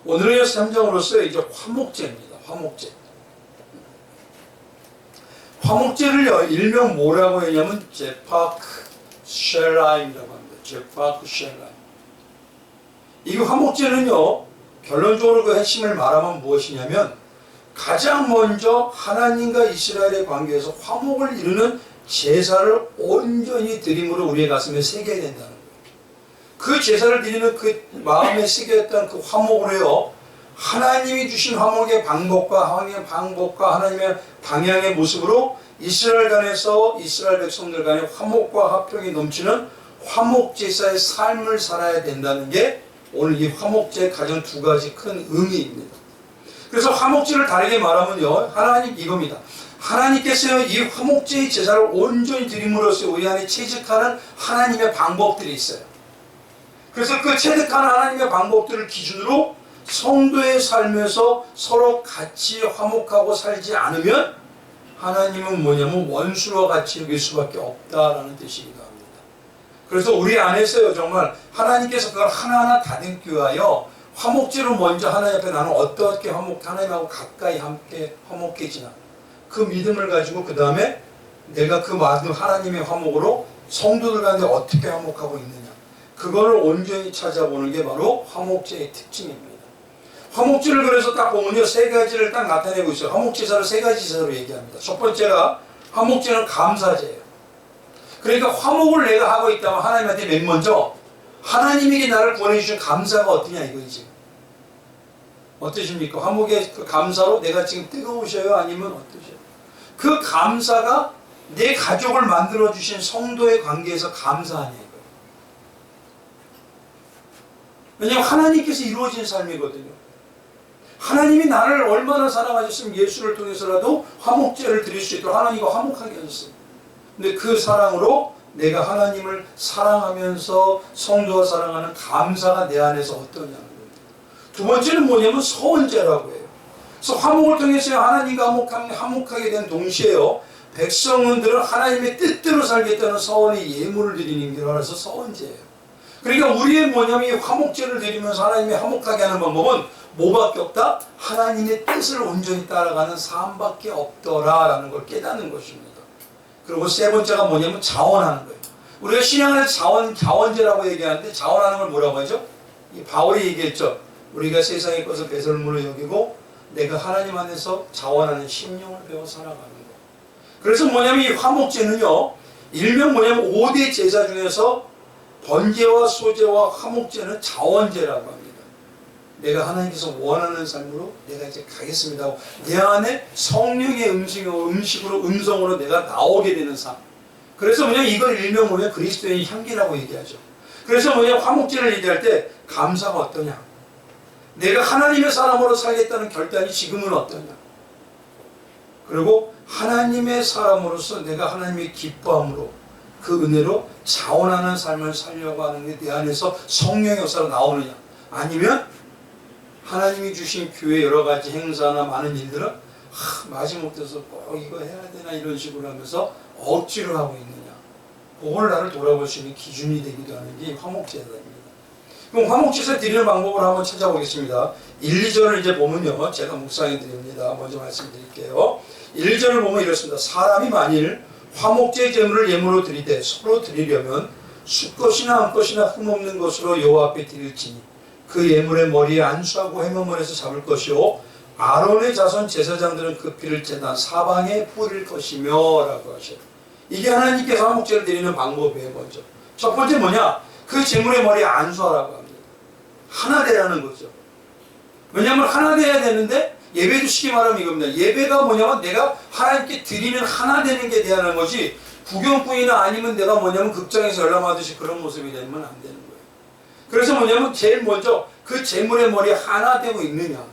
오늘의 3장으로서 이제 화목제입니다. 화목제. 화목제를요, 일명 뭐라고 했냐면 제파크 쉘라임이라고 합니다. 제파크 쉘라임. 이 화목제는요, 결론적으로 그 핵심을 말하면 무엇이냐면 가장 먼저 하나님과 이스라엘의 관계에서 화목을 이루는 제사를 온전히 드림으로 우리의 가슴에 새겨야 된다는 거예요. 그 제사를 드리는 그 마음에 새겼던 그 화목으로요, 하나님이 주신 화목의 방법과 하나님의 방향의 모습으로 이스라엘 간에서 이스라엘 백성들 간의 화목과 화평이 넘치는 화목제사의 삶을 살아야 된다는 게 오늘 이 화목제의 가장 두 가지 큰 의미입니다. 그래서 화목제를 다르게 말하면요, 하나님 이겁니다. 하나님께서 이 화목제의 제사를 온전히 드림으로써 우리 안에 체득하는 하나님의 방법들이 있어요. 그래서 그 체득하는 하나님의 방법들을 기준으로 성도의 삶에서 서로 같이 화목하고 살지 않으면 하나님은 뭐냐면 원수와 같이 여길 수밖에 없다라는 뜻이기도 합니다. 그래서 우리 안에서요, 정말 하나님께서 그걸 하나하나 다듬기 위하여 화목제로 먼저 하나님 앞에 나는 어떻게 하나님하고 가까이 함께 화목해지나, 그 믿음을 가지고 그 다음에 내가 그 하나님의 화목으로 성도들 가운데 어떻게 화목하고 있느냐, 그거를 온전히 찾아보는 게 바로 화목제의 특징입니다. 화목제를 그래서 딱 보면요, 세 가지를 딱 나타내고 있어요. 화목제사를 세 가지 제사로 얘기합니다. 첫 번째가 화목제는 감사제예요. 그러니까 화목을 내가 하고 있다면 하나님한테 맨 먼저 하나님에게 나를 구원해 주신 감사가 어떠냐 이거지. 어떠십니까? 화목의 그 감사로 내가 지금 뜨거우셔요? 아니면 어떠셔요? 그 감사가 내 가족을 만들어 주신 성도의 관계에서 감사하냐 이거예요. 왜냐하면 하나님께서 이루어진 삶이거든요. 하나님이 나를 얼마나 사랑하셨으면 예수를 통해서라도 화목제를 드릴 수 있도록 하나님과 화목하게 하셨어요. 근데 그 사랑으로 내가 하나님을 사랑하면서 성도와 사랑하는 감사가 내 안에서 어떠냐는 겁니다. 두 번째는 뭐냐면 서원제라고 해요. 그래서 화목을 통해서 하나님과 화목하게 된 동시에요, 백성들은 하나님의 뜻대로 살겠다는 서원의 예물을 드리는 게 알아서 서원제예요. 그러니까 우리의 뭐냐면 이 화목제를 드리면서 하나님의 화목하게 하는 방법은 뭐밖에 없다? 하나님의 뜻을 온전히 따라가는 삶밖에 없더라라는 걸 깨닫는 것입니다. 그리고 세 번째가 뭐냐면 자원하는 거예요. 우리가 신앙을 자원제라고 얘기하는데 자원하는 걸 뭐라고 하죠? 이 바울이 얘기했죠. 우리가 세상의 것을 배설물로 여기고 내가 하나님 안에서 자원하는 심령을 배워 살아가는 거. 그래서 뭐냐면 이 화목제는요, 일명 뭐냐면 5대 제사 중에서 번제와 소제와 화목제는 자원제라고 합니다. 내가 하나님께서 원하는 삶으로 내가 이제 가겠습니다 하고 내 안에 성령의 음성으로 내가 나오게 되는 삶. 그래서 뭐냐면 이걸 일명 뭐냐면 그리스도의 향기라고 얘기하죠. 그래서 뭐냐면 화목제를 얘기할 때 감사가 어떠냐, 내가 하나님의 사람으로 살겠다는 결단이 지금은 어떠냐, 그리고 하나님의 사람으로서 내가 하나님의 기뻐함으로 그 은혜로 자원하는 삶을 살려고 하는 게 내 안에서 성령의 역사로 나오느냐, 아니면 하나님이 주신 교회 여러 가지 행사나 많은 일들은 마지못해서 꼭 이거 해야 되나 이런 식으로 하면서 억지로 하고 있느냐, 그걸 나를 돌아볼 수 있는 기준이 되기도 하는 게 화목제사입니다. 그럼 화목제사 드리는 방법을 한번 찾아보겠습니다. 1, 2절을 이제 보면요, 제가 묵상해 드립니다. 먼저 말씀드릴게요. 1, 2절을 보면 이렇습니다. 사람이 만일 화목제 제물을 예물로 드리되 서로 드리려면 수것이나 암것이나 흠없는 것으로 여호와 앞에 드릴지니 그 예물의 머리에 안수하고 해머물 해서 잡을 것이요 아론의 자손 제사장들은 그 피를 제단 사방에 뿌릴 것이며 라고 하셔요. 이게 하나님께서 화목제를 드리는 방법이에요. 먼저 첫 번째 뭐냐, 그 제물의 머리에 안수하라고 합니다. 하나 되라는 거죠. 왜냐하면 하나 돼야 되는데, 예배도 쉽게 말하면 이겁니다. 예배가 뭐냐면 내가 하나님께 드리는 하나 되는 게 대하는 거지, 구경꾼이나 아니면 내가 뭐냐면 극장에서 열람하듯이 그런 모습이 되면 안 되는 거예요. 그래서 뭐냐면 제일 먼저 그 제물의 머리에 하나 되고 있느냐,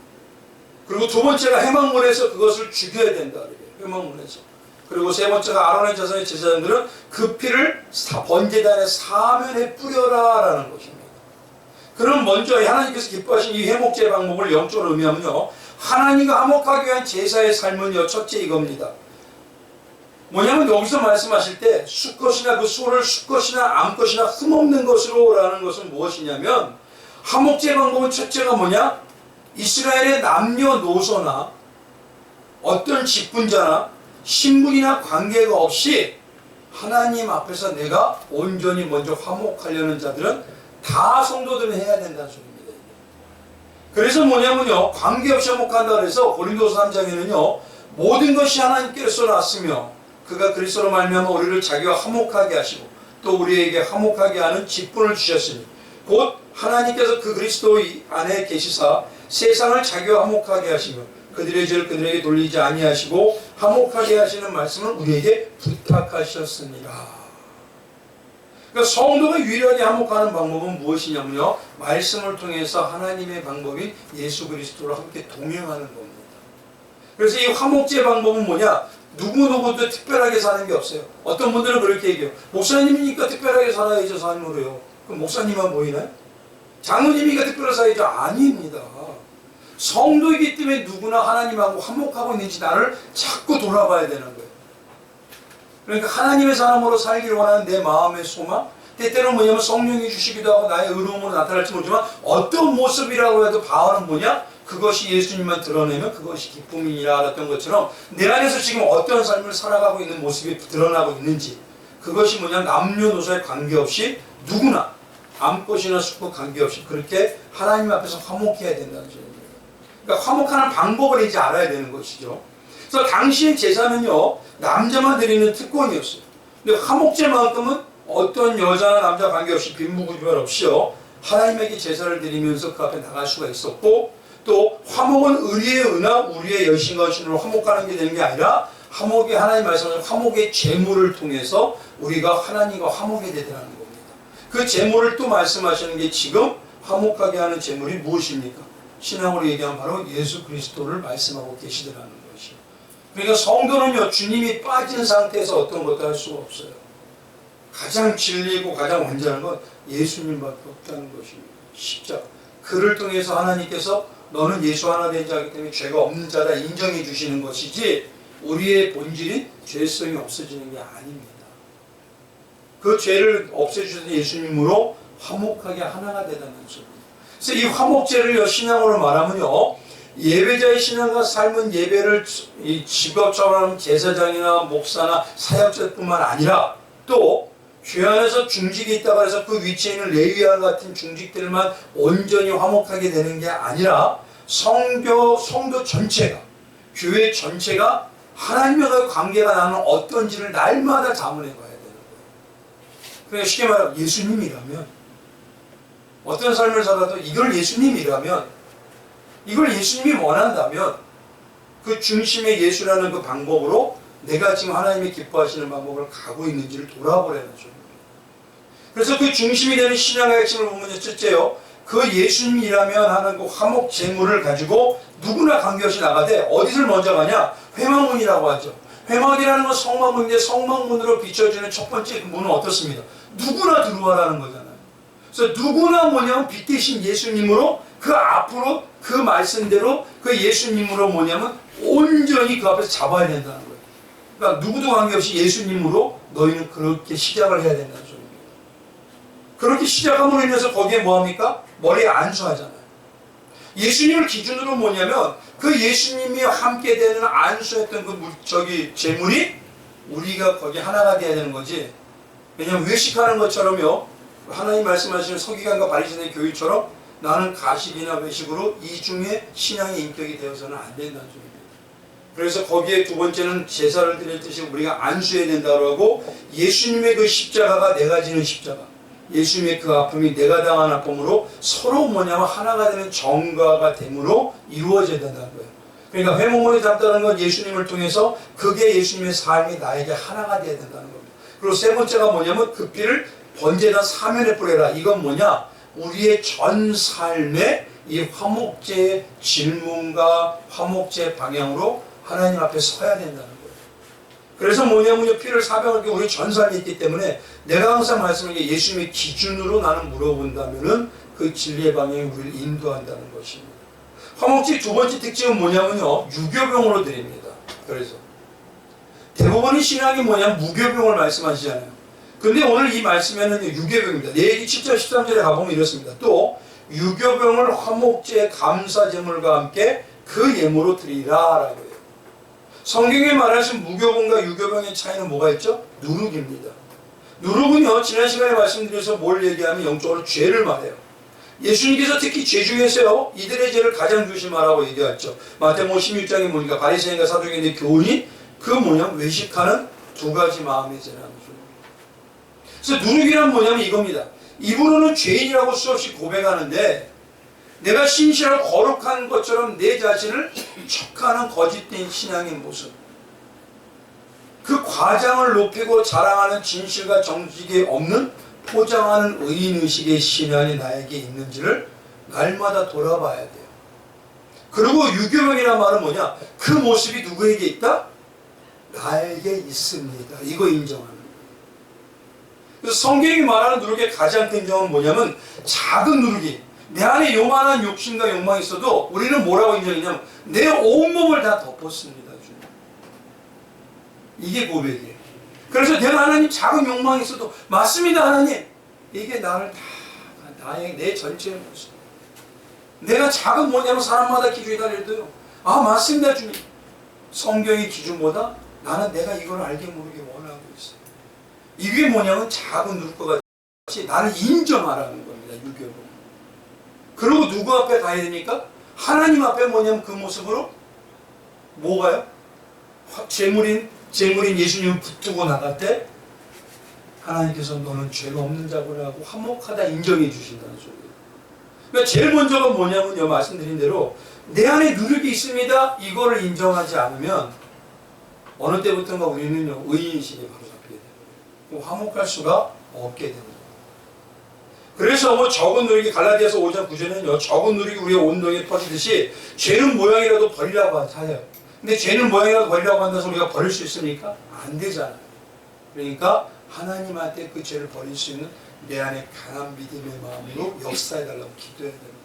그리고 두 번째가 해망물에서 그것을 죽여야 된다. 해망물에서. 그리고 세 번째가 아론의 자손의 제사장들은 그 피를 번제단의 사면에 뿌려라 라는 것입니다. 그럼 먼저 하나님께서 기뻐하신 이 회목제 방법을 영적으로 의미하면요, 하나님과 화목하기 위한 제사의 삶은요, 첫째 이겁니다. 뭐냐면 여기서 말씀하실 때 수것이나 그 소를 수것이나 암것이나 흠없는 것으로 라는 것은 무엇이냐면, 화목제 방법은 첫째가 뭐냐, 이스라엘의 남녀노소나 어떤 직분자나 신분이나 관계가 없이 하나님 앞에서 내가 온전히 먼저 화목하려는 자들은 다 성도들은 해야 된다는 소리입니다. 그래서 뭐냐면요, 관계없이 화목한다 그래서 고린도서 3장에는요 모든 것이 하나님께서 났으며 그가 그리스도로 말미암아 우리를 자기와 화목하게 하시고 또 우리에게 화목하게 하는 직분을 주셨으니 곧 하나님께서 그 그리스도 안에 계시사 세상을 자기와 화목하게 하시며 그들의 죄를 그들에게 돌리지 아니하시고 화목하게 하시는 말씀을 우리에게 부탁하셨습니다. 그러니까 성도가 유일하게 화목하는 방법은 무엇이냐면요, 말씀을 통해서 하나님의 방법인 예수 그리스도로 함께 동행하는 겁니다. 그래서 이 화목제 방법은 뭐냐, 누구누구도 특별하게 사는 게 없어요. 어떤 분들은 그렇게 얘기해요. 목사님이니까 특별하게 살아야죠. 삶으로요. 그럼 목사님만 보이나요? 장로님이니까 특별하게 살아야죠. 아닙니다. 성도이기 때문에 누구나 하나님하고 화목하고 있는지 나를 자꾸 돌아봐야 되는 거예요. 그러니까 하나님의 사람으로 살기를 원하는 내 마음의 소망, 때때로는 뭐냐면 성령이 주시기도 하고 나의 의로움으로 나타날지 모르지만 어떤 모습이라고 해도 바울은 뭐냐? 그것이 예수님만 드러내면 그것이 기쁨이니라 알았던 것처럼 내 안에서 지금 어떤 삶을 살아가고 있는 모습이 드러나고 있는지, 그것이 뭐냐, 남녀노소에 관계없이 누구나 암꽃이나 숲꽃 관계없이 그렇게 하나님 앞에서 화목해야 된다는 소리입니다. 그러니까 화목하는 방법을 이제 알아야 되는 것이죠. 그래서 당시의 제사는요 남자만 드리는 특권이었어요. 근데 화목제만큼은 어떤 여자나 남자 관계없이 빈부구별 없이요 하나님에게 제사를 드리면서 그 앞에 나갈 수가 있었고, 또 화목은 의리의 은하 우리의 열심과 신으로 화목하는 게 되는 게 아니라 화목이 하나님 말씀하신 화목의 제물을 통해서 우리가 하나님과 화목이 되더라는 겁니다. 그 제물을 또 말씀하시는 게 지금 화목하게 하는 제물이 무엇입니까? 신앙으로 얘기하면 바로 예수 그리스도를 말씀하고 계시더라는 것이요. 그러니까 성도는요 주님이 빠진 상태에서 어떤 것도 할 수가 없어요. 가장 진리고 가장 완전한 건 예수님밖에 없다는 것입니다. 십자가. 그를 통해서 하나님께서 너는 예수 하나 된 자이기 때문에 죄가 없는 자다 인정해 주시는 것이지 우리의 본질이 죄성이 없어지는 게 아닙니다. 그 죄를 없애주신 예수님으로 화목하게 하나가 되다는 소리입니다. 그래서 이 화목제를 신앙으로 말하면요 예배자의 신앙과 삶은 예배를 이 직업적으로 하는 제사장이나 목사나 사역자뿐만 아니라 또 교회 안에서 중직이 있다고 해서 그 위치에 있는 레위와 같은 중직들만 온전히 화목하게 되는 게 아니라 성도 전체가, 교회 전체가 하나님과 관계가 나는 어떤지를 날마다 자문해 봐야 되는 거예요. 그러니까 쉽게 말하면 예수님이라면 어떤 삶을 살아도 이걸 예수님이라면, 이걸 예수님이 원한다면 그 중심의 예수라는 그 방법으로 내가 지금 하나님이 기뻐하시는 방법을 가고 있는지를 돌아보라는 거죠. 그래서 그 중심이 되는 신앙의 핵심을 보면 첫째요, 그 예수님이라면 하는 그 화목 제물을 가지고 누구나 관계없이 나가되 어디를 먼저 가냐? 회막문이라고 하죠. 회막이라는 건 성막문인데 성막문으로 비춰지는 첫 번째 문은 어떻습니까? 누구나 들어와라는 거잖아요. 그래서 누구나 뭐냐면 빛 대신 예수님으로 그 앞으로 그 말씀대로 그 예수님으로 뭐냐면 온전히 그 앞에서 잡아야 된다는 거예요. 그러니까 누구도 관계없이 예수님으로 너희는 그렇게 시작을 해야 된다는 소리입니다. 그렇게 시작함으로 인해서 거기에 뭐합니까? 머리에 안수하잖아요. 예수님을 기준으로 뭐냐면 그 예수님이 함께 되는 안수했던 그 제물이 우리가 거기 하나가 돼야 되는 거지. 왜냐하면 외식하는 것처럼요 하나님 말씀하시는 서기관과 바리새인의 교육처럼 나는 가식이나 외식으로 이중에 신앙의 인격이 되어서는 안 된다는 소리입니다. 그래서 거기에 두 번째는 제사를 드릴 듯이 우리가 안수해야 된다고 하고, 예수님의 그 십자가가 내가 지는 십자가, 예수님의 그 아픔이 내가 당한 아픔으로 서로 뭐냐면 하나가 되는 정가가 됨으로 이루어져야 된다는 거예요. 그러니까 회목문에 담다는 건 예수님을 통해서 그게 예수님의 삶이 나에게 하나가 돼야 된다는 겁니다. 그리고 세 번째가 뭐냐면 그 피를 번제단 사면에 뿌려라. 이건 뭐냐? 우리의 전 삶의 이 화목제의 질문과 화목제의 방향으로 하나님 앞에 서야 된다는 거예요. 그래서 뭐냐면요 피를 사병을 우리 전 삶이 있기 때문에 내가 항상 말씀하는 게 예수님의 기준으로 나는 물어본다면은 그 진리의 방향이 우리를 인도한다는 것입니다. 화목제 두 번째 특징은 뭐냐면요 유교병으로 드립니다. 그래서 대부분의 신앙이 뭐냐면 무교병을 말씀하시잖아요. 근데 오늘 이 말씀에는 유교병입니다. 레위기 7절 13절에 가보면 이렇습니다. 또 유교병을 화목제 감사제물과 함께 그 예물로 드리라 라고 해요. 성경에 말하신 무교병과 유교병의 차이는 뭐가 있죠? 누룩입니다. 누룩은요, 지난 시간에 말씀드려서 뭘 얘기하면 영적으로 죄를 말해요. 예수님께서 특히 죄 중에서요, 이들의 죄를 가장 조심하라고 얘기했죠. 마태복음 16장에 보니까 바리새인과 사두개인의 교훈이 그 뭐냐면 외식하는 두 가지 마음의 죄라는 거죠. 그래서 누룩이란 뭐냐면 이겁니다. 입으로는 죄인이라고 수없이 고백하는데 내가 신실하고 거룩한 것처럼 내 자신을 척하는 거짓된 신앙의 모습, 그 과장을 높이고 자랑하는 진실과 정직이 없는 포장하는 의인의식의 신앙이 나에게 있는지를 날마다 돌아봐야 돼요. 그리고 유교병이란 말은 뭐냐? 그 모습이 누구에게 있다? 나에게 있습니다. 이거 인정하는 거예요. 그래서 성경이 말하는 누룩의 가장 큰 점은 뭐냐면 작은 누룩이 내 안에 요만한 욕심과 욕망이 있어도 우리는 뭐라고 인정했냐면 내 온몸을 다 덮었습니다. 이게 고백이에요. 그래서 내가 하나님 작은 욕망이 있어도 맞습니다 하나님. 이게 나를 다 나의 내 전체의 모습. 내가 작은 뭐냐면 사람마다 기준이 다르도요. 아 맞습니다 주님. 성경의 기준보다 나는 내가 이걸 알게 모르게 원하고 있어요. 이게 뭐냐면 작은 누룩과 같이 나를 인정하라는 겁니다. 유교로. 그리고 누구 앞에 가야 되니까? 하나님 앞에 뭐냐면 그 모습으로 뭐가요? 재물인 예수님을 붙들고 나갈 때 하나님께서 너는 죄가 없는 자구나라고 화목하다 인정해 주신다는 소리예요. 그러니까 제일 먼저가 뭐냐면요, 말씀드린 대로 내 안에 누룩이 있습니다. 이거를 인정하지 않으면 어느 때부터인가 우리는요 의인식에 바로 잡히게 돼요. 화목할 수가 없게 됩니다. 그래서 뭐 적은 누룩이 갈라디아서 5장 9절에는요 적은 누룩이 우리의 온동에 퍼지듯이 죄는 모양이라도 버리라고 하잖아요. 근데 죄는 모양이라도 버리라고 한다서 우리가 버릴 수 있습니까? 안 되잖아요. 그러니까 하나님한테 그 죄를 버릴 수 있는 내 안에 강한 믿음의 마음으로 역사해달라고 기도해야 됩니다.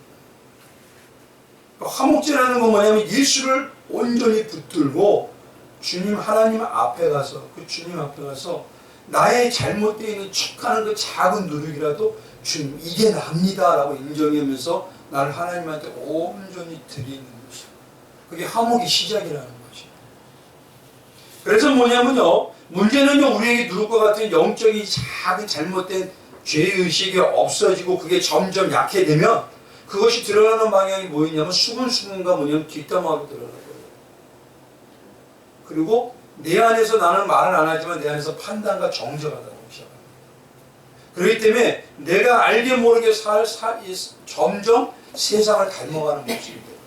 화목제라는 건 뭐냐면 예수를 온전히 붙들고 주님 하나님 앞에 가서 그 주님 앞에 가서 나의 잘못되어 있는 척하는 그 작은 누룩이라도 주님 이게 납니다 라고 인정하면서 나를 하나님한테 온전히 드리는 것이죠. 그게 화목의 시작이라는 것이죠. 그래서 뭐냐면요 문제는요 우리에게 누룩과 같은 영적인 작은 잘못된 죄의식이 없어지고 그게 점점 약해되면 그것이 드러나는 방향이 뭐였냐면 수근수근과 뭐냐면 뒷담화로 드러나는 거예요. 그리고 내 안에서 나는 말은 안 하지만 내 안에서 판단과 정죄가 나오기 시작합니다. 그렇기 때문에 내가 알게 모르게 점점 세상을 닮아가는 모습이 돼요.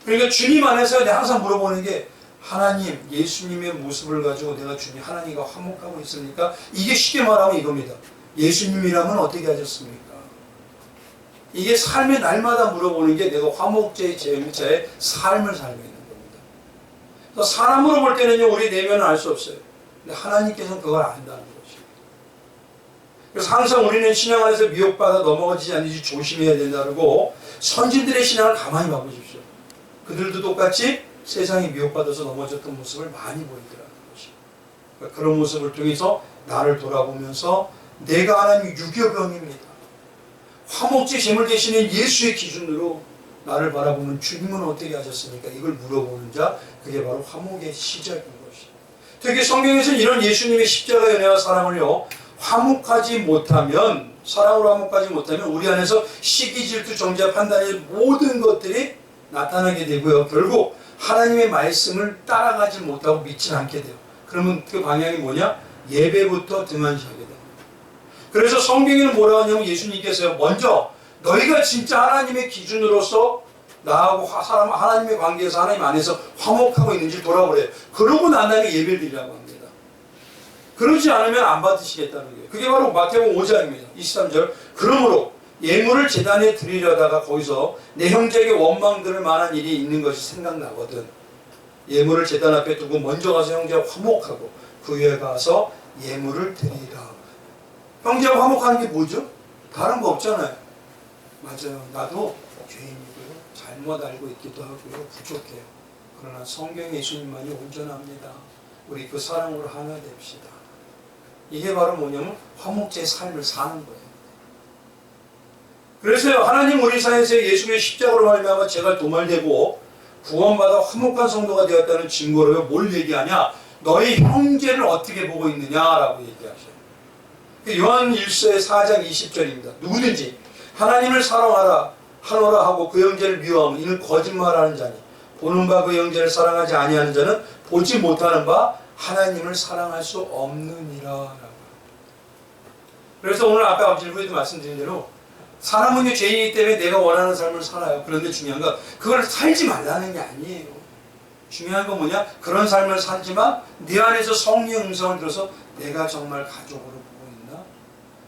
그러니까 주님 안에서 내가 항상 물어보는 게 하나님, 예수님의 모습을 가지고 내가 주님 하나님과 화목하고 있습니까? 이게 쉽게 말하면 이겁니다. 예수님이라면 어떻게 하셨습니까? 이게 삶의 날마다 물어보는 게 내가 화목제의 제자의 삶을 살고 있는 겁니다. 그래서 사람으로 볼 때는요, 우리 내면은 알 수 없어요. 근데 하나님께서는 그걸 안다는 거죠. 그래서 항상 우리는 신앙 안에서 미혹받아 넘어가지 않는지 조심해야 된다고 선진들의 신앙을 가만히 봐보십시오. 그들도 똑같이 세상에 미혹받아서 넘어졌던 모습을 많이 보이더라는 것이죠. 그러니까 그런 모습을 통해서 나를 돌아보면서 내가 하나님 유교병입니다. 화목제 제물 되시는 예수의 기준으로 나를 바라보는 주님은 어떻게 하셨습니까? 이걸 물어보는 자, 그게 바로 화목의 시작인 것이죠. 특히 성경에서는 이런 예수님의 십자가의 은혜와 사랑을요, 화목하지 못하면, 사랑으로 화목하지 못하면 우리 안에서 시기, 질투, 정죄, 판단의 모든 것들이 나타나게 되고요. 결국 하나님의 말씀을 따라가지 못하고 믿지 않게 돼요. 그러면 그 방향이 뭐냐? 예배부터 등한시하게 됩니다. 그래서 성경에는 뭐라고 하냐면 예수님께서요, 먼저 너희가 진짜 하나님의 기준으로서 나하고 하나님의 관계에서 하나님 안에서 화목하고 있는지 돌아보래요. 그러고 난 다음에 예배를 드리라고 합니다. 그러지 않으면 안 받으시겠다는 거예요. 그게 바로 마태복음 5장입니다. 23절. 그러므로 예물을 제단에 드리려다가 거기서 내 형제에게 원망 들을 만한 일이 있는 것이 생각나거든. 예물을 제단 앞에 두고 먼저 가서 형제와 화목하고 그 후에 가서 예물을 드리라. 형제와 화목하는 게 뭐죠? 다른 거 없잖아요. 맞아요. 나도 죄인이고요. 잘못 알고 있기도 하고요. 부족해요. 그러나 성경 예수님만이 온전합니다. 우리 그 사랑으로 하나 됩시다. 이게 바로 뭐냐면 화목제의 삶을 사는 거예요. 그래서 하나님 우리 사이에서 예수의 십자가로 말미암아 죄가 도말되고 구원받아 화목한 성도가 되었다는 증거로 뭘 얘기하냐? 너의 형제를 어떻게 보고 있느냐라고 얘기하셔요. 요한 1서의 4장 20절입니다. 누구든지 하나님을 사랑하라 하노라 하고 그 형제를 미워하면 이는 거짓말하는 자니 보는 바 그 형제를 사랑하지 아니하는 자는 보지 못하는 바 하나님을 사랑할 수 없느니라. 그래서 오늘 아까 질문에도 말씀드린 대로 사람은 죄인이기 때문에 내가 원하는 삶을 살아요. 그런데 중요한 건 그걸 살지 말라는 게 아니에요. 중요한 건 뭐냐? 그런 삶을 살지만 내 안에서 성령의 음성을 들어서 내가 정말 가족으로 보고 있나?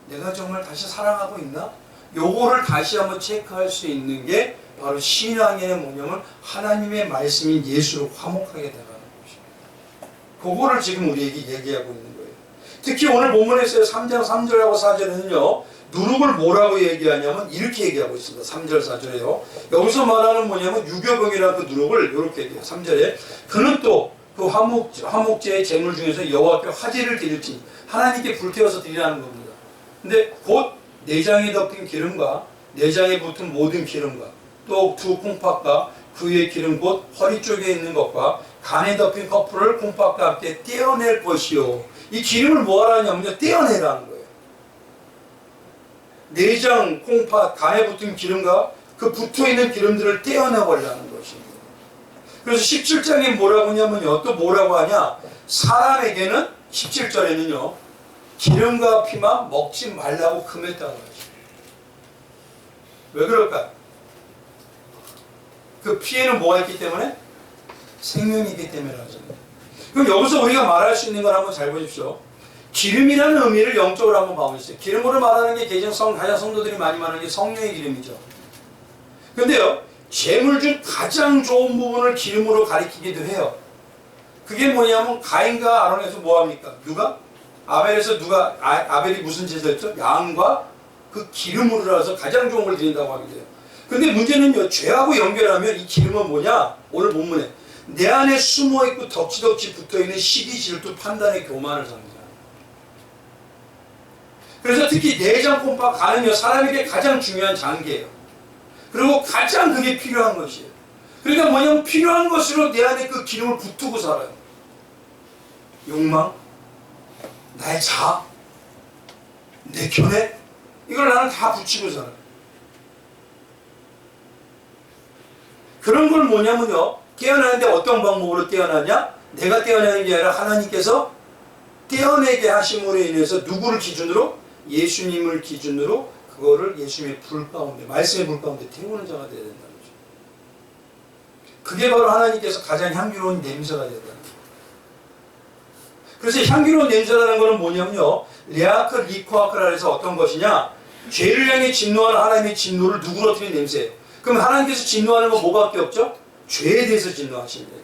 내가 정말 다시 사랑하고 있나? 요거를 다시 한번 체크할 수 있는 게 바로 신앙의 뭐냐면 하나님의 말씀인 예수로 화목하게 돼가는 것입니다. 그거를 지금 우리에게 얘기하고 있는 거예요. 특히 오늘 본문에서 3장 3절하고 4절에는요. 누룩을 뭐라고 얘기하냐면 이렇게 얘기하고 있습니다. 3절 4절에요. 여기서 말하는 뭐냐면 유교병이라는 그 누룩을 이렇게 얘기해요. 3절에 그는 또 그 화목제의 제물 중에서 여호와께 화제를 드릴지 하나님께 불태워서 드리라는 겁니다. 근데 곧 내장에 덮인 기름과 내장에 붙은 모든 기름과 또 두 콩팥과 그 위에 기름 곧 허리 쪽에 있는 것과 간에 덮인 커플을 콩팥과 함께 떼어낼 것이요. 이 기름을 뭐하라냐면요. 떼어내라는 거예요. 내장, 콩팥, 간에 붙은 기름과 그 붙어있는 기름들을 떼어내버리라는 것입니다. 그래서 17장에 뭐라고 하냐면요. 또 뭐라고 하냐. 사람에게는 17절에는요. 기름과 피만 먹지 말라고 금했다는 거죠. 왜 그럴까요? 그 피에는 뭐가 있기 때문에? 생명이 있기 때문에 하잖아요. 그럼 여기서 우리가 말할 수 있는 걸 한번 잘 보십시오. 기름이라는 의미를 영적으로 한번 봐보세요. 기름으로 말하는 게 가장 성도들이 많이 말하는 게 성령의 기름이죠. 그런데요, 재물 중 가장 좋은 부분을 기름으로 가리키기도 해요. 그게 뭐냐면 가인과 아론에서 뭐합니까? 누가? 아벨에서 누가? 아벨이 무슨 제사였죠? 양과 그 기름으로 해서 가장 좋은 걸 드린다고 하게 돼요. 근데 문제는요, 죄하고 연결하면 이 기름은 뭐냐? 오늘 본문에 내 안에 숨어있고 덕지덕지 붙어있는 시기, 질투, 판단의 교만을 상징합니다. 그래서 특히 내장, 콩팥, 간은요 사람에게 가장 중요한 장기예요. 그리고 가장 그게 필요한 것이에요. 그러니까 뭐냐면 필요한 것으로 내 안에 그 기름을 붙들고 살아요. 욕망, 나의 자아, 내 견해, 이걸 나는 다 붙이고 살아요. 그런 걸 뭐냐면요, 떼어내는데 어떤 방법으로 떼어내냐? 내가 떼어내는 게 아니라 하나님께서 떼어내게 하심으로 인해서 누구를 기준으로? 예수님을 기준으로 그거를 예수님의 불 가운데, 말씀의 불 가운데 태우는 자가 되어야 된다는 거죠. 그게 바로 하나님께서 가장 향기로운 냄새가 된다는 거예요. 그래서 향기로운 냄새라는 것은 뭐냐면요, 레아크 리코아크라 해서 어떤 것이냐? 죄를 향해 진노하는 하나님의 진노를 누구로 어떻게 냄새예요? 그럼 하나님께서 진노하는 건 뭐밖에 없죠? 죄에 대해서 진노하십니다.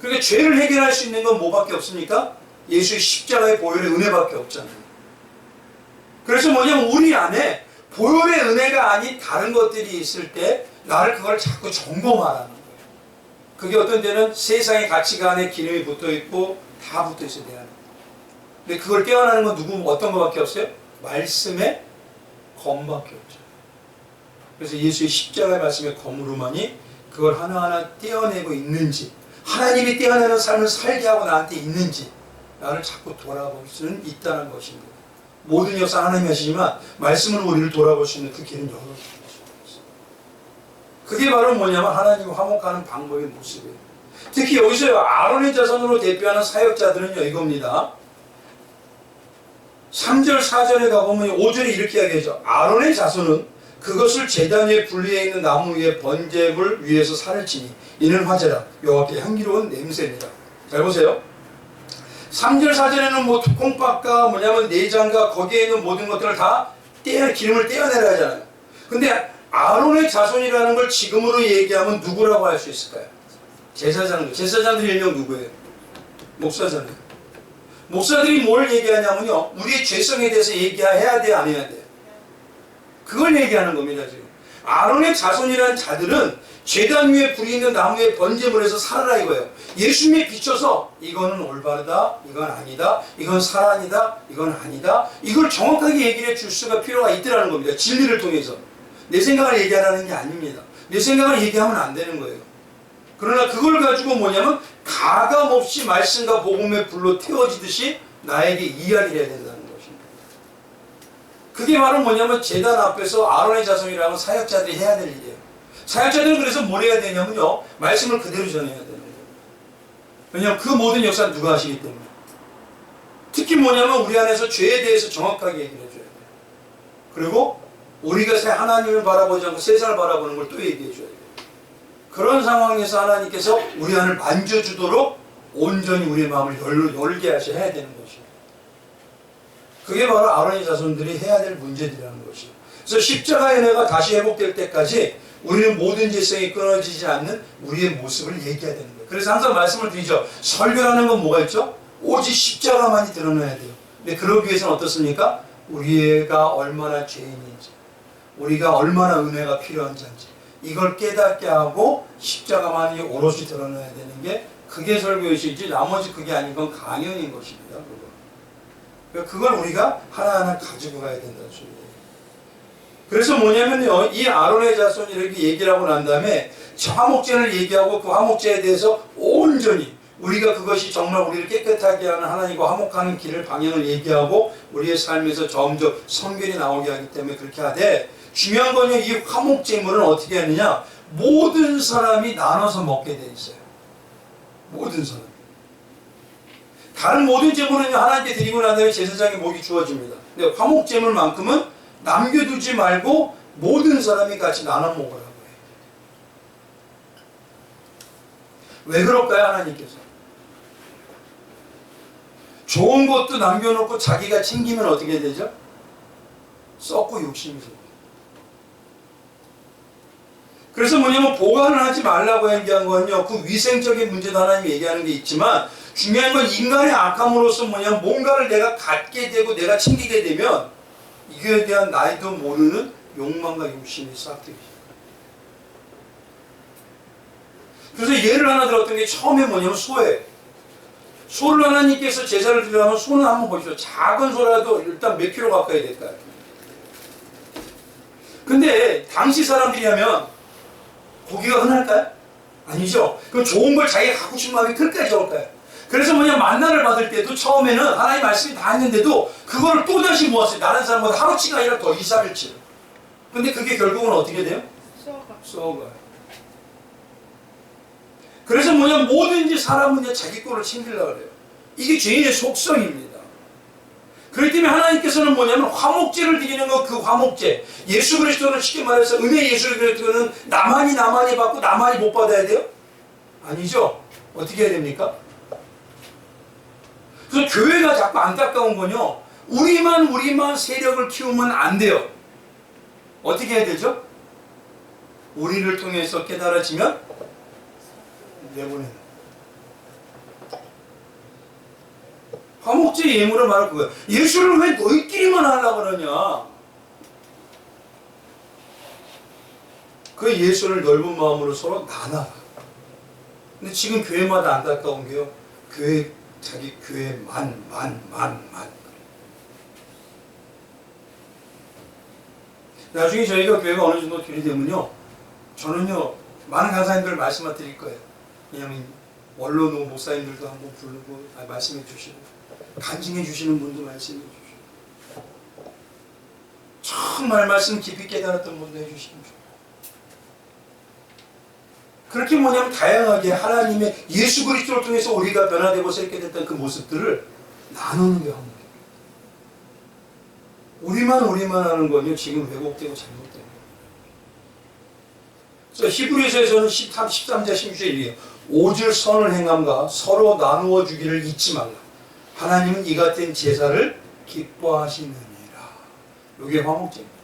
그러니까 죄를 해결할 수 있는 건 뭐밖에 없습니까? 예수의 십자가의 보혈의 은혜밖에 없잖아요. 그래서 뭐냐면 우리 안에 보혈의 은혜가 아닌 다른 것들이 있을 때 나를 그걸 자꾸 점검하라는 거예요. 그게 어떤 때는 세상의 가치관에 기름이 붙어있고 다 붙어있어요, 내 안에. 근데 그걸 깨어나는 건 어떤 것밖에 없어요? 말씀의 검밖에 없죠. 그래서 예수의 십자가의 말씀의 검으로만이 그걸 하나하나 떼어내고 있는지, 하나님이 떼어내는 삶을 살게 하고 나한테 있는지 나를 자꾸 돌아볼 수는 있다는 것입니다. 모든 역사 하나님이 하시지만 말씀으로 우리를 돌아볼 수 있는 그 길은 열어주십니다. 그게 바로 뭐냐면 하나님을 화목하는 방법의 모습이에요. 특히 여기서 아론의 자손으로 대표하는 사역자들은요, 이겁니다. 3절 4절에 가보면 5절에 이렇게 이야기하죠. 아론의 자손은 그것을 제단 위에 분리해 있는 나무 위에 번제물 위에서 살을 치니 이는 화제라 여호와께 향기로운 냄새입니다. 잘 보세요. 3절 4절에는 뭐 콩팥과 뭐냐면 내장과 거기에 있는 모든 것들을 다 기름을 떼어내라 하잖아요. 근데 아론의 자손이라는 걸 지금으로 얘기하면 누구라고 할 수 있을까요? 제사장들. 제사장들 일명 누구예요? 목사잖아요. 목사들이 뭘 얘기하냐면요, 우리의 죄성에 대해서 얘기해야 돼, 안 해야 돼? 그걸 얘기하는 겁니다. 지금 아론의 자손이라는 자들은 제단 위에 불이 있는 나무에 번제물에서 살아라 이거예요. 예수님에 비춰서 이거는 올바르다, 이건 아니다, 이건 사랑이다, 이건 아니다, 이걸 정확하게 얘기를 해줄 수가 필요가 있더라는 겁니다. 진리를 통해서. 내 생각을 얘기하라는 게 아닙니다. 내 생각을 얘기하면 안 되는 거예요. 그러나 그걸 가지고 뭐냐면 가감없이 말씀과 복음의 불로 태워지듯이 나에게 이야기를 해야 된다는 것입니다. 그게 바로 뭐냐면 제단 앞에서 아론의 자손이라는 사역자들이 해야 될 일이에요. 사역자들은 그래서 뭘 해야 되냐면요, 말씀을 그대로 전해야 되는 거예요. 왜냐하면 그 모든 역사는 누가 하시기 때문에. 특히 뭐냐면 우리 안에서 죄에 대해서 정확하게 얘기를 해줘야 돼요. 그리고 우리가 하나님을 바라보지 않고 세상을 바라보는 걸 또 얘기해 줘야 돼요. 그런 상황에서 하나님께서 우리 안을 만져주도록 온전히 우리의 마음을 열게 하셔야 되는 것이에요. 그게 바로 아론의 자손들이 해야 될 문제들이라는 것이에요. 그래서 십자가의 은혜가 다시 회복될 때까지 우리는 모든 죄성이 끊어지지 않는 우리의 모습을 얘기해야 되는 거예요. 그래서 항상 말씀을 드리죠. 설교라는 건 뭐가 있죠? 오직 십자가만이 드러나야 돼요. 근데 그러기 위해서는 어떻습니까? 우리가 얼마나 죄인인지, 우리가 얼마나 은혜가 필요한 자인지 이걸 깨닫게 하고 십자가만이 오롯이 드러나야 되는 게 그게 설교이시지 나머지 그게 아닌 건 강연인 것입니다. 그걸 우리가 하나하나 가지고 가야 된다는 소리예요. 그래서 뭐냐면요, 이 아론의 자손이 이렇게 얘기를 하고 난 다음에 화목제를 얘기하고 그 화목제에 대해서 온전히 우리가 그것이 정말 우리를 깨끗하게 하는 하나님과 화목하는 길을 방향을 얘기하고 우리의 삶에서 점점 성결이 나오게 하기 때문에 그렇게 하되, 중요한 건요, 이 화목제물은 어떻게 하느냐, 모든 사람이 나눠서 먹게 돼 있어요. 모든 사람. 다른 모든 제물은 하나님께 드리고 난 다음에 제사장의 목이 주어집니다. 근데 화목제물만큼은 남겨두지 말고 모든 사람이 같이 나눠 먹으라고 해요. 왜 그럴까요, 하나님께서? 좋은 것도 남겨놓고 자기가 챙기면 어떻게 되죠? 썩고 욕심이 생겨요. 그래서 뭐냐면 보관을 하지 말라고 얘기한 건요, 그 위생적인 문제도 하나님이 얘기하는 게 있지만, 중요한 건 인간의 악함으로서 뭐냐면 뭔가를 내가 갖게 되고 내가 챙기게 되면 이거에 대한 나이도 모르는 욕망과 욕심이 싹트기. 그래서 예를 하나 들었던 게 처음에 뭐냐면 소예요. 소를 하나님께서 제사를 드리려면 소는 한번 보십시오. 작은 소라도 일단 몇 킬로 가까이 될까요? 근데 당시 사람들이 하면 고기가 흔할까요? 아니죠. 그럼 좋은 걸 자기가 갖고 싶은 마음이 클까요, 적을까요? 그래서 뭐냐, 만나를 받을 때도 처음에는 하나님 말씀이 다 했는데도 그거를 또다시 모았어요. 다른 사람보다 하루치가 아니라 더 2, 3일치. 근데 그게 결국은 어떻게 돼요? 썩어요. 그래서 뭐냐, 뭐든지 사람은 이제 자기 거를 챙기려고 그래요. 이게 죄인의 속성입니다. 그렇기 때문에 하나님께서는 뭐냐면 화목제를 드리는 거, 그 화목제, 예수 그리스도는 쉽게 말해서 은혜 예수 그리스도는 나만이 받고 나만이 못 받아야 돼요? 아니죠. 어떻게 해야 됩니까? 그래서 교회가 자꾸 안타까운 건요, 우리만 세력을 키우면 안 돼요. 어떻게 해야 되죠? 우리를 통해서 깨달아지면 내보내는. 화목제 예물을 말할 거예요. 예수를 왜 너희끼리만 하려고 그러냐? 그 예수를 넓은 마음으로 서로 나눠라. 근데 지금 교회마다 안타까운 게요, 자기 교회만. 나중에 저희가 교회가 어느 정도 되면요, 저는요, 많은 강사님들 말씀을 드릴 거예요. 왜냐하면 원로노 목사님들도 한번 부르고 말씀해 주시고, 간증해 주시는 분도 말씀해 주시고, 정말 말씀 깊이 깨달았던 분도 해주시고, 그렇게 뭐냐면 다양하게 하나님의 예수 그리스도를 통해서 우리가 변화되고 새롭게 됐던 그 모습들을 나누는 게 합니다. 우리만 하는 건요, 지금 왜곡되고 잘못된 거예요. 그래서 히브리서에서는 13장 16절에 이래요. 오직 선을 행함과 서로 나누어 주기를 잊지 말라. 하나님은 이 같은 제사를 기뻐하시느니라. 이게 화목제입니다.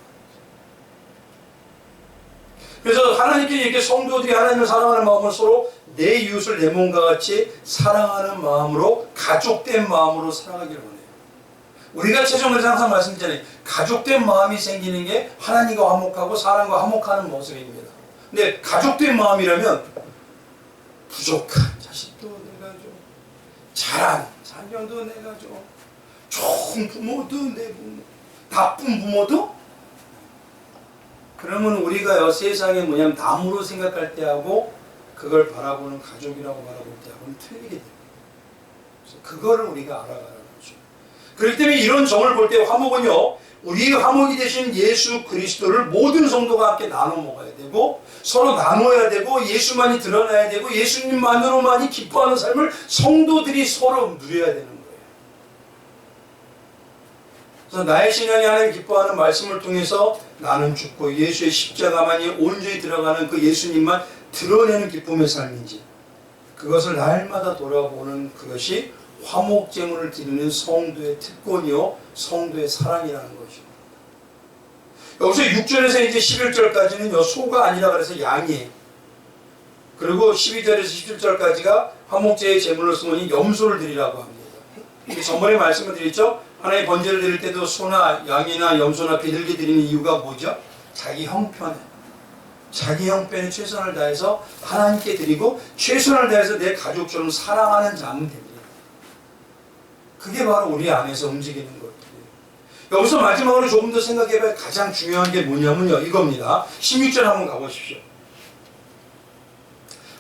그래서 하나님께 이렇게 성도들이 하나님을 사랑하는 마음으로 서로 내 이웃을 내 몸과 같이 사랑하는 마음으로, 가족된 마음으로 살아가기를 원해요. 우리가 최종에서 항상 말씀드리잖아요. 가족된 마음이 생기는 게 하나님과 화목하고 사람과 화목하는 모습입니다. 근데 가족된 마음이라면 부족한 자식도 내가 줘, 잘한 자녀도 내가 줘, 좋은 부모도 내 부모, 나쁜 부모도, 그러면 우리가요 세상에 뭐냐면 나무로 생각할 때하고 그걸 바라보는 가족이라고 바라볼 때하고는 틀리게 됩니다. 그래서 그거를 우리가 알아가는 거죠. 그렇기 때문에 이런 정을 볼 때 화목은요 우리 화목이 되신 예수 그리스도를 모든 성도가 함께 나눠 먹어야 되고 서로 나눠야 되고 예수만이 드러나야 되고 예수님만으로만이 기뻐하는 삶을 성도들이 서로 누려야 되는 거예요. 그래서 나의 신앙이 하나님 기뻐하는 말씀을 통해서 나는 죽고 예수의 십자가만이 온전히 들어가는 그 예수님만 드러내는 기쁨의 삶인지 그것을 날마다 돌아보는 그것이 화목제물을 드리는 성도의 특권이요 성도의 사랑이라는 거죠. 여기서 6절에서 이제 11절까지는요 소가 아니라 그래서 양이에요. 그리고 12절에서 17절까지가 화목제의 제물로 쓰니 염소를 드리라고 합니다. 전번에 말씀을 드렸죠. 하나의 번제를 드릴 때도 소나 양이나 염소나 비둘기 드리는 이유가 뭐죠? 자기 형편에 최선을 다해서 하나님께 드리고 최선을 다해서 내 가족처럼 사랑하는 자면 됩니다. 그게 바로 우리 안에서 움직이는 것들이에요. 여기서 마지막으로 조금 더 생각해봐야 가장 중요한 게 뭐냐면요 이겁니다. 16절 한번 가보십시오.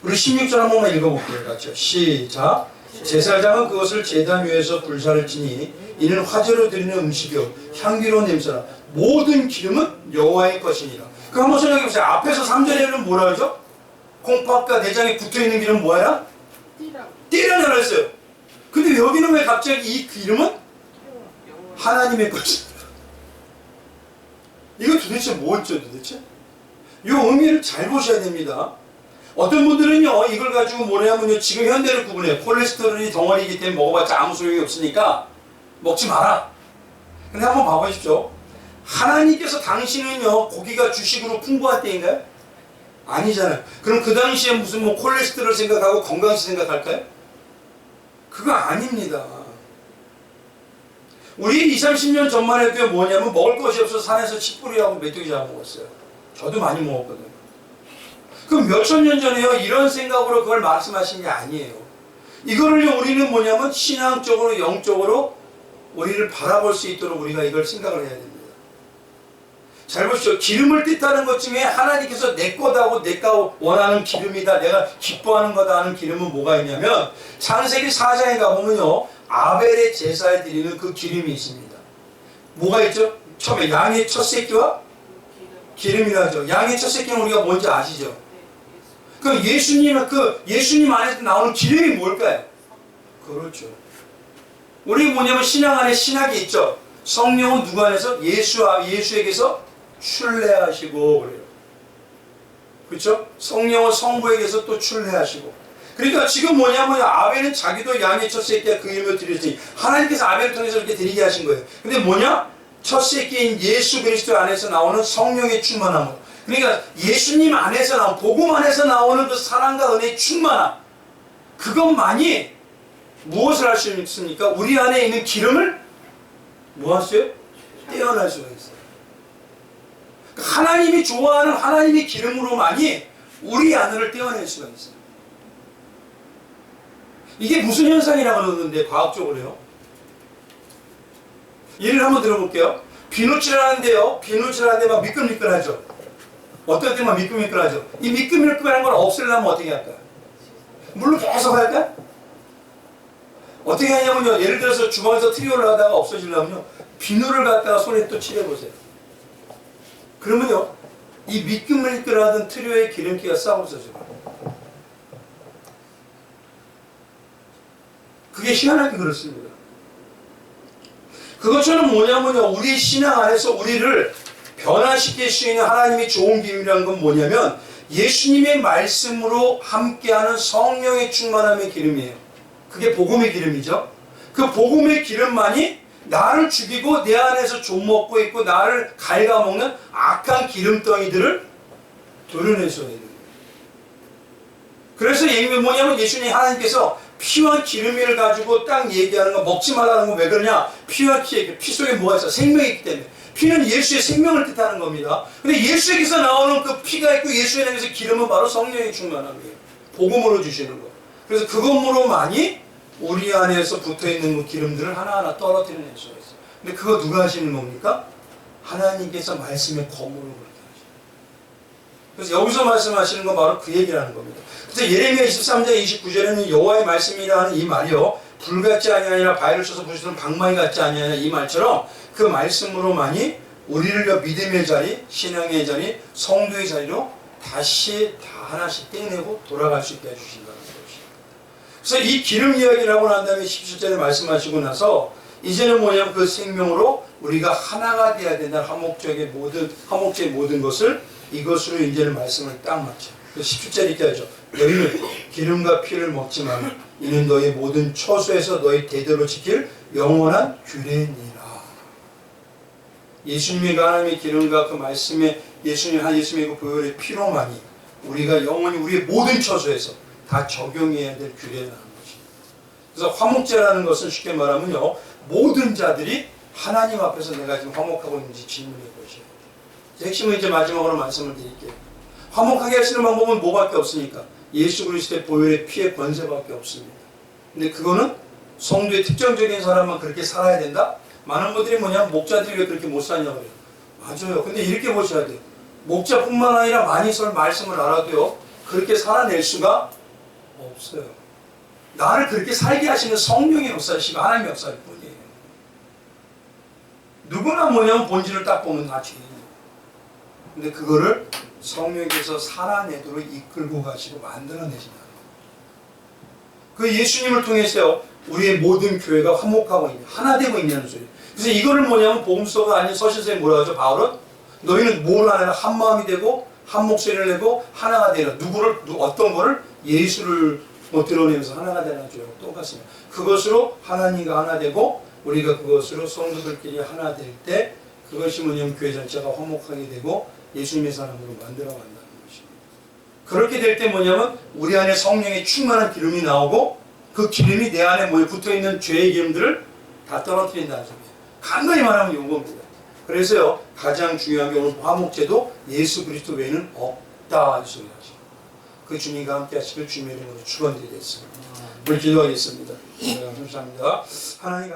우리 16절 한 번만 읽어볼게요. 같이 시작. 제사장은 그것을 제단 위에서 불사를 지니 이는 화제로 드리는 음식이요 향기로운 냄새라 모든 기름은 여호와의 것이니라. 그 한번 생각해보세요. 앞에서 3절에는 뭐라 그러죠? 콩팥과 내장에 붙어있는 기름은 뭐야? 띠라고 했어요. 근데 여기는 왜 갑자기 이 기름은 하나님의 것이다. 이거 도대체 뭐였죠 도대체? 이 의미를 잘 보셔야 됩니다. 어떤 분들은요 이걸 가지고 뭐냐면요 지금 현대를 구분해요. 콜레스테롤이 덩어리이기 때문에 먹어봤자 아무 소용이 없으니까 먹지 마라. 근데 한번 봐보십시오. 하나님께서 당신은요 고기가 주식으로 풍부할 때인가요? 아니잖아요. 그럼 그 당시에 무슨 뭐 콜레스테롤 생각하고 건강식 생각할까요? 그거 아닙니다. 우리 20, 30년 전만 해도 뭐냐면 먹을 것이 없어서 산에서 칡뿌리하고 메뚜기 잡아먹었어요. 저도 많이 먹었거든요. 그럼 몇천 년 전에요 이런 생각으로 그걸 말씀하신 게 아니에요. 이거를요 우리는 뭐냐면 신앙적으로 영적으로 우리를 바라볼 수 있도록 우리가 이걸 생각을 해야 됩니다. 잘 보시죠. 기름을 뜻하는 것 중에 하나님께서 내 거다고 내가 원하는 기름이다 내가 기뻐하는 거다 하는 기름은 뭐가 있냐면 창세기 4장에 가보면요 아벨의 제사에 드리는 그 기름이 있습니다. 뭐가 있죠? 처음에 양의 첫 새끼와 기름이라죠. 양의 첫 새끼는 우리가 뭔지 아시죠? 그럼 예수님 안에서 나오는 기름이 뭘까요? 그렇죠. 우리 뭐냐면 신앙 안에 신학이 있죠. 성령은 누구 안에서? 예수에게서 출래하시고 그래요. 그렇죠? 성령은 성부에게서 또 출래하시고. 그러니까 지금 뭐냐면 아벨은 자기도 양의 첫 새끼야 그 이름을 드렸으니 하나님께서 아벨을 통해서 이렇게 드리게 하신 거예요. 근데 뭐냐? 첫 새끼인 예수 그리스도 안에서 나오는 성령의 충만함. 그러니까 예수님 안에서 나온 복음 안에서 나오는 그 사랑과 은혜의 충만함. 그것만이 무엇을 할 수 있습니까? 우리 안에 있는 기름을 뭐 하세요? 떼어날 수가 있어요. 하나님이 좋아하는 하나님의 기름으로만이 우리 안을 떼어낼 수가 있어요. 이게 무슨 현상이라고 그러는데 과학적으로요? 예를 한번 들어볼게요. 비누칠 하는데요. 비누칠 하는데 막 미끌미끌하죠. 어떨 때만 미끌미끌하죠. 이 미끌미끌한 걸 없애려면 어떻게 할까요? 물로 계속 할까요? 어떻게 하냐면요. 예를 들어서 주방에서 트리오를 하다가 없어지려면요. 비누를 갖다가 손에 또 칠해보세요. 그러면요. 이 미끌미끌하던 트리오의 기름기가 싹 없어져요. 그게 희한하게 그렇습니다. 그것처럼 뭐냐면요. 우리 신앙 안에서 우리를 변화시킬 수 있는 하나님의 좋은 기름이라는 건 뭐냐면 예수님의 말씀으로 함께하는 성령의 충만함의 기름이에요. 그게 복음의 기름이죠. 그 복음의 기름만이 나를 죽이고 내 안에서 좀먹고 있고 나를 갉아먹는 악한 기름덩이들을 도려내줘야 돼요. 그래서 얘기는 뭐냐면 예수님 하나님께서 피와 기름을 가지고 딱 얘기하는 거 먹지 말라는 건 왜 그러냐? 피와 피 속에 뭐가 있어? 생명이 있기 때문에. 피는 예수의 생명을 뜻하는 겁니다. 근데 예수에게서 나오는 그 피가 있고 예수에게서 기름은 바로 성령의 충만함이에요. 복음으로 주시는 거. 그래서 그것으로만이 우리 안에서 붙어있는 그 기름들을 하나하나 떨어뜨려낼 수가 있어요. 근데 그거 누가 하시는 겁니까? 하나님께서 말씀의 검으로 그렇게 하시는 거예요. 그래서 여기서 말씀하시는 건 바로 그 얘기라는 겁니다. 그래서 예레미야 23장 29절에는 여호와의 말씀이라 하는 이 말이요 불 같지 아니하니라 바위를 쳐서 부수는 방망이 같지 아니하니라 이 말처럼 그 말씀으로만이 우리를 믿음의 자리, 신앙의 자리, 성도의 자리로 다시 다 하나씩 떼내고 돌아갈 수 있게 해주신다는 것입니다. 그래서 이 기름 이야기를 하고 난 다음에 17절에 말씀하시고 나서 이제는 뭐냐면 그 생명으로 우리가 하나가 되어야 된다. 화목제의 모든 것을 이것으로 이제는 말씀을 딱 맞춰. 17절 이렇게 하죠. 너희는 기름과 피를 먹지만 이는 너희 모든 처소에서 너희 대대로 지킬 영원한 규례니라. 예수님의 하나님의 기름과 그 말씀에 예수님의 그 보혈의 피로만이 우리가 영원히 우리의 모든 처소에서 다 적용해야 될 규례라는 것입니다. 그래서 화목제라는 것은 쉽게 말하면요 모든 자들이 하나님 앞에서 내가 지금 화목하고 있는지 질문해 보셔야 돼요. 핵심은 이제 마지막으로 말씀을 드릴게요. 화목하게 하시는 방법은 뭐밖에 없으니까 예수 그리스도의 보혈의 피의 권세밖에 없습니다. 근데 그거는 성도의 특정적인 사람만 그렇게 살아야 된다? 많은 분들이 뭐냐면 목자들이 왜 그렇게 못 사냐고 그래요. 맞아요. 근데 이렇게 보셔야 돼요. 목자뿐만 아니라 많이 설 말씀을 알아도요 그렇게 살아낼 수가 없어요. 나를 그렇게 살게 하시는 성령의 역사이시고 하나님의 역사일 뿐이에요. 누구나 뭐냐면 본질을 딱 보면 다 죄인이에요. 근데 그거를 성령께서 살아내도록 이끌고 가시고 만들어내신다는 거예요. 그 예수님을 통해서요 우리의 모든 교회가 화목하고 있냐 하나 되고 있냐는 소리예요. 그래서 이거를 뭐냐면 복음서가 아닌 서신서에 뭐라 하죠? 바울은 너희는 뭘 하냐 한 마음이 되고 한 목소리를 내고 하나가 되라. 어떤 거를 예수를 드러내면서 하나가 되라는 줄로 똑같습니다. 그것으로 하나님과 하나 되고 우리가 그것으로 성도들끼리 하나 될 때 그것이 뭐냐면 교회 전체가 화목하게 되고 예수님의 사람으로 만들어 간다는 것입니다. 그렇게 될 때 뭐냐면 우리 안에 성령의 충만한 기름이 나오고 그 기름이 내 안에 붙어있는 죄의 기름들을 다 떨어뜨린다는 소리예요. 간단히 말하면 이겁니다. 그래서요 가장 중요한 게 오늘 화목제도 예수 그리스도 외에는 없다 이 소리 하죠. 그 주님과 함께 하시길 주님의 이름으로 축원드리겠습니다. 우리 기도하겠습니다. 감사합니다. 하나님